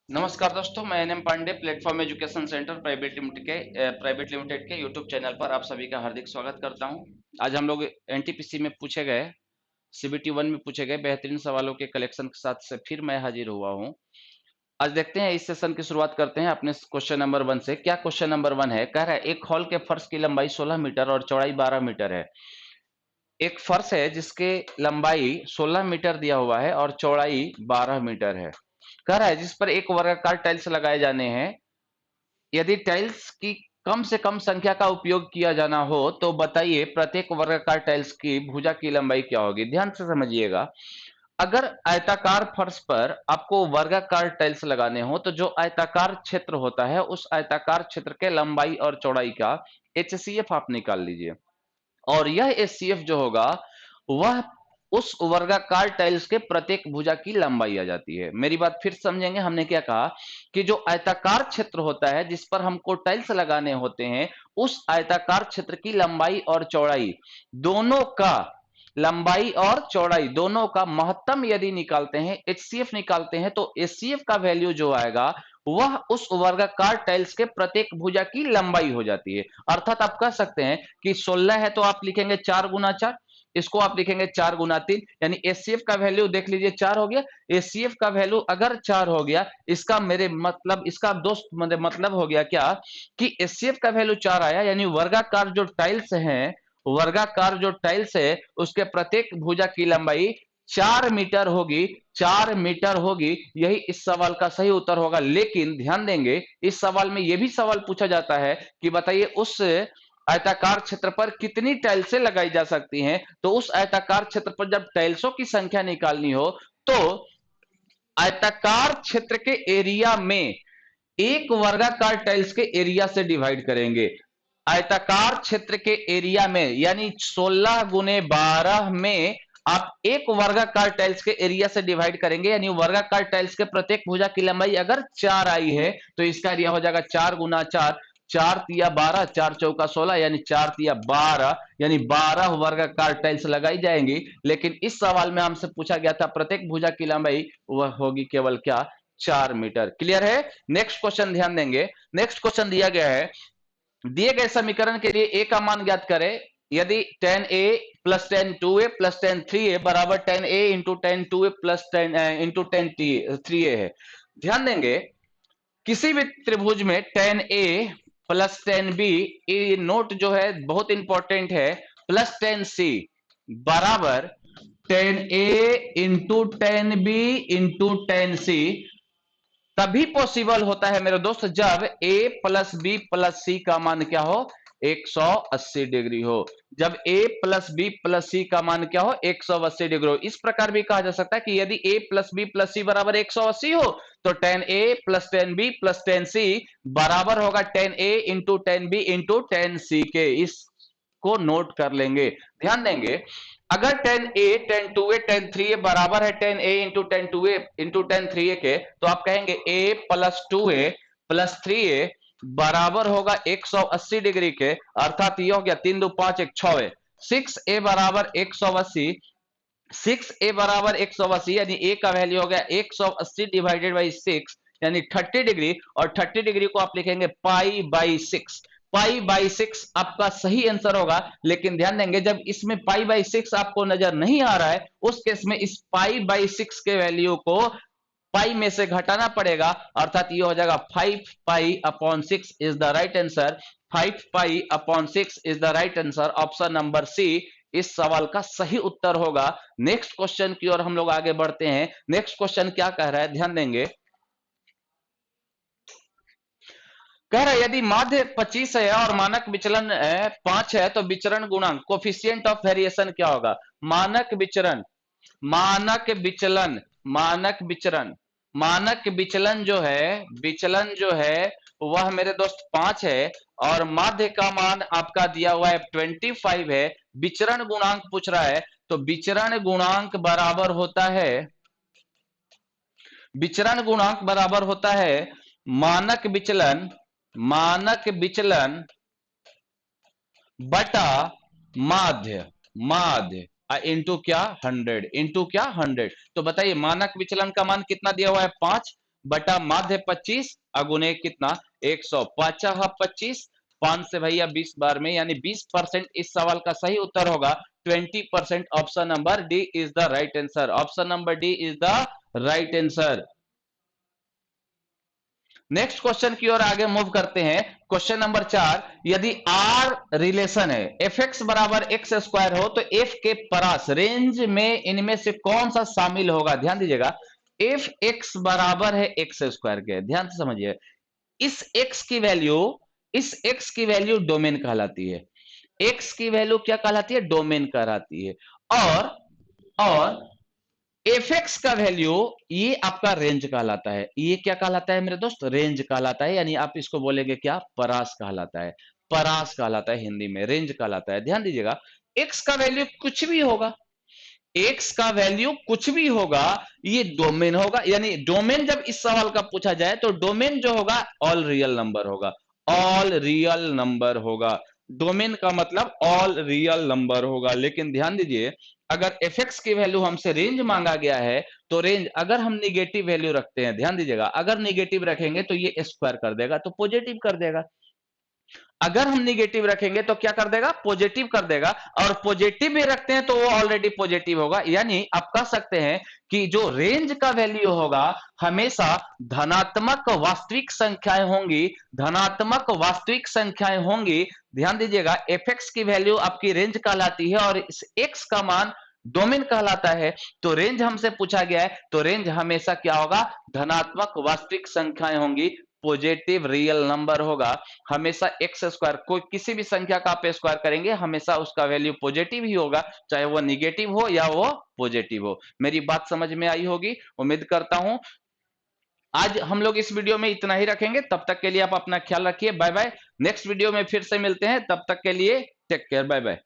नमस्कार दोस्तों, मैं NM Pandey platform education centre private limited के यूट्यूब चैनल पर आप सभी का हार्दिक स्वागत करता हूं। आज हम लोग एनटीपीसी में पूछे गए सीबीटी 1 में पूछे गए बेहतरीन सवालों के कलेक्शन के साथ से फिर मैं हाजिर हुआ हूं। आज देखते हैं, इस सेशन की शुरुआत करते हैं अपने क्वेश्चन नंबर 1 से। क्या क्वेश्चन नंबर 1 है? कह रहा है एक हॉल के फर्श की लंबाई 16 मीटर और चौड़ाई 12 मीटर है। एक फर्श है जिसके लंबाई 16 मीटर दिया हुआ है और चौड़ाई 12 मीटर है। कह रहा है जिस पर एक वर्गाकार टाइल्स लगाए जाने हैं। यदि टाइल्स की कम से कम संख्या का उपयोग किया जाना हो तो बताइए प्रत्येक वर्गाकार टाइल्स की भुजा की लंबाई क्या होगी। ध्यान से समझिएगा, अगर आयताकार फर्श पर आपको वर्गाकार टाइल्स लगाने हो तो जो आयताकार क्षेत्र होता है उस आयताकार क्षेत्र के लंबाई और चौड़ाई का एचसीएफ आप निकाल लीजिए, और यह एचसीएफ जो होगा वह उस वर्गाकार टाइल्स के प्रत्येक भुजा की लंबाई आ जाती है। मेरी बात फिर समझेंगे, हमने क्या कहा कि जो आयताकार क्षेत्र होता है जिस पर हमको टाइल्स लगाने होते हैं, उस आयताकार क्षेत्र की लंबाई और चौड़ाई दोनों का लंबाई और चौड़ाई दोनों का महत्तम यदि निकालते हैं, एचसीएफ निकालते हैं, तो एचसीएफ का वैल्यू जो आएगा वह उस वर्गाकार टाइल्स के प्रत्येक भुजा की लंबाई हो जाती है। अर्थात आप कह सकते हैं कि 16 है तो आप लिखेंगे 4 गुना 4, इसको आप लिखेंगे 4 गुना 3, यानी एचसीएफ का वैल्यू देख लीजिए 4 हो गया। एचसीएफ का वैल्यू अगर 4 हो गया, इसका मेरे मतलब इसका दोस्त मतलब हो गया क्या कि एचसीएफ का वैल्यू 4 आया, यानी वर्गाकार जो टाइल्स है उसके प्रत्येक भुजा की लंबाई 4 मीटर होगी। 4 मीटर होगी, यही इस सवाल का सही उत्तर होगा। लेकिन ध्यान देंगे, इस सवाल में यह भी सवाल पूछा जाता है कि बताइए उस आयताकार क्षेत्र पर कितनी टाइल्सें लगाई जा सकती हैं। तो उस आयताकार क्षेत्र पर जब टाइल्सों की संख्या निकालनी हो तो आयताकार क्षेत्र के एरिया में एक वर्गाकार टाइल्स के एरिया से डिवाइड करेंगे। आयताकार क्षेत्र के एरिया में यानी 16 गुने 12 में आप एक वर्गाकार टाइल्स के एरिया से डिवाइड करेंगे, यानी वर्गाकार टाइल्स के प्रत्येक भुजा की लंबाई अगर 4 आई है तो इसका एरिया हो जाएगा 4 गुना 4, 4 तिया 12, 4 चौका 16, यानी 4 तिया 12, यानी 12 वर्गाकार टाइल्स लगाई जाएंगी। लेकिन इस सवाल में हमसे पूछा गया था प्रत्येक भुजा की लंबाई वह होगी केवल क्या, 4 मीटर। क्लियर है? नेक्स्ट क्वेश्चन ध्यान देंगे। नेक्स्ट क्वेश्चन दिया गया है, दिए गए समीकरण के लिए ए का मान ज्ञात करें। यदि tan a plus tan 2a plus tan 3a बराबर tan a into tan 2a plus tan into tan 3a है। ध्यान देंगे, किसी भी त्रिभुज में tan a plus tan b, ये नोट जो है बहुत इंपॉर्टेंट है, प्लस tan c बराबर tan a into tan b into tan c तभी पॉसिबल होता है मेरे दोस्त जब a प्लस बी प्लस सी का मान क्या हो, 180 डिग्री हो। जब a प्लस बी प्लस सी का मान क्या हो, 180 डिग्री हो। इस प्रकार भी कहा जा सकता है कि यदि a प्लस बी प्लस सी बराबर 180 हो तो tan a plus tan b plus tan c बराबर होगा tan a into tan b into tan c के। इसको नोट कर लेंगे। ध्यान देंगे, अगर tan a tan 2a tan 3a बराबर है tan a into tan 2a into tan 3a के, तो आप कहेंगे a plus 2a plus 3a बराबर होगा 180 डिग्री के। अर्थात ये हो गया 3 2 5 1 6 है, 6a बराबर 180, 6a बराबर 180, यानी a का वैल्यू हो गया 180 डिवाइडेड बाई 6 यानी 30 डिग्री, और 30 डिग्री को आप लिखेंगे पाई बाई 6। पाई बाई 6 आपका सही आंसर होगा। लेकिन ध्यान देंगे, जब इसमें पाई बाई 6 आपको नजर नहीं आ रहा है, उस केस में इस पाई बाई 6 के वैल्यू को पाई में से घटाना पड़ेगा। अर्थात ये हो जाएगा 5 pi upon 6 is the right answer. 5 pi upon 6 is the right answer. Option number C इस सवाल का सही उत्तर होगा। नेक्स्ट क्वेश्चन की ओर हम लोग आगे बढ़ते हैं। नेक्स्ट क्वेश्चन क्या कह रहा है, ध्यान देंगे। कह रहा है यदि माध्य 25 है और मानक विचलन 5 है तो विचरण गुणांक कोफिशिएंट ऑफ वेरिएशन क्या होगा। मानक विचरण, मानक विचलन, मानक विचरण, मानक विचलन जो है वह मेरे दोस्त 5 है और माध्य का मान आपका दिया हुआ है 25 है। विचरण गुणांक पूछ रहा है, तो विचरण गुणांक बराबर होता है, विचरण गुणांक बराबर होता है मानक विचलन, मानक विचलन बटा माध्य, माध्य इंटू क्या 100, इंटू क्या 100। तो बताइए मानक विचलन का मान कितना दिया हुआ है 5, बटा माध्य 25 अगुने कितना 100, 5 5 से भैया 20 बार में, यानी 20% इस सवाल का सही उत्तर होगा 20%। Option number D is the right answer. Option number D is the right answer. Next question की ओर आगे मूव करते हैं। क्वेश्चन नंबर 4, यदि आर रिलेशन है एफ एक्स बराबर एक्स स्क्वायर हो तो एफ के परास रेंज में इनमें से कौन सा शामिल होगा? ध्यान दीजिएगा, एफ एक्स बराबर है एक्स स्क्वायर के, ध्यान से समझिए। इस x की वैल्यू, इस x की वैल्यू डोमेन कहलाती है। x की वैल्यू क्या कहलाती है? डोमेन कहलाती है। और एफ एक्स का वैल्यू ये आपका रेंज कहलाता है। ये क्या कहलाता है मेरे दोस्त? रेंज कहलाता है, यानी आप इसको बोलेंगे क्या? परास कहलाता है। परास कहलाता है हिंदी में, रेंज कहलाता है। ध्यान दीजिएगा, x का वैल्यू कुछ भी होगा, x का वैल्यू कुछ भी होगा, ये डोमेन होगा। यानी डोमेन जब इस सवाल का पूछा जाए तो डोमेन जो होगा ऑल रियल नंबर होगा, ऑल रियल नंबर होगा। डोमेन का मतलब ऑल रियल नंबर होगा। लेकिन ध्यान दीजिए, अगर एफ एक्स की वैल्यू हमसे रेंज मांगा गया है तो रेंज अगर हम निगेटिव वैल्यू रखते हैं, ध्यान दीजिएगा, अगर निगेटिव रखेंगे तो ये स्क्वायर कर देगा, तो पॉजिटिव कर देगा। अगर हम निगेटिव रखेंगे तो क्या कर देगा? पॉजिटिव कर देगा। और पॉजिटिव भी रखते हैं तो वो ऑलरेडी पॉजिटिव होगा। यानी आप कह सकते हैं कि जो रेंज का वैल्यू होगा हमेशा धनात्मक वास्तविक संख्याएं होंगी, धनात्मक वास्तविक संख्याएं होंगी। ध्यान दीजिएगा, एफ एक्स की वैल्यू आपकी रेंज कहलाती है और इस एक्स का मान डोमेन कहलाता है। तो रेंज हमसे पूछा गया है तो रेंज हमेशा क्या होगा? धनात्मक वास्तविक संख्याएं होंगी, पॉजिटिव रियल नंबर होगा। हमेशा एक्स स्क्वायर, कोई किसी भी संख्या का आप स्क्वायर करेंगे हमेशा उसका वैल्यू पॉजिटिव ही होगा, चाहे वो निगेटिव हो या वो पॉजिटिव हो। मेरी बात समझ में आई होगी, उम्मीद करता हूं। आज हम लोग इस वीडियो में इतना ही रखेंगे, तब तक के लिए आप अपना ख्याल रखिए। Bye bye. नेक्स्ट वीडियो में फिर से मिलते हैं, तब तक के लिए टेक केयर, बाय बाय।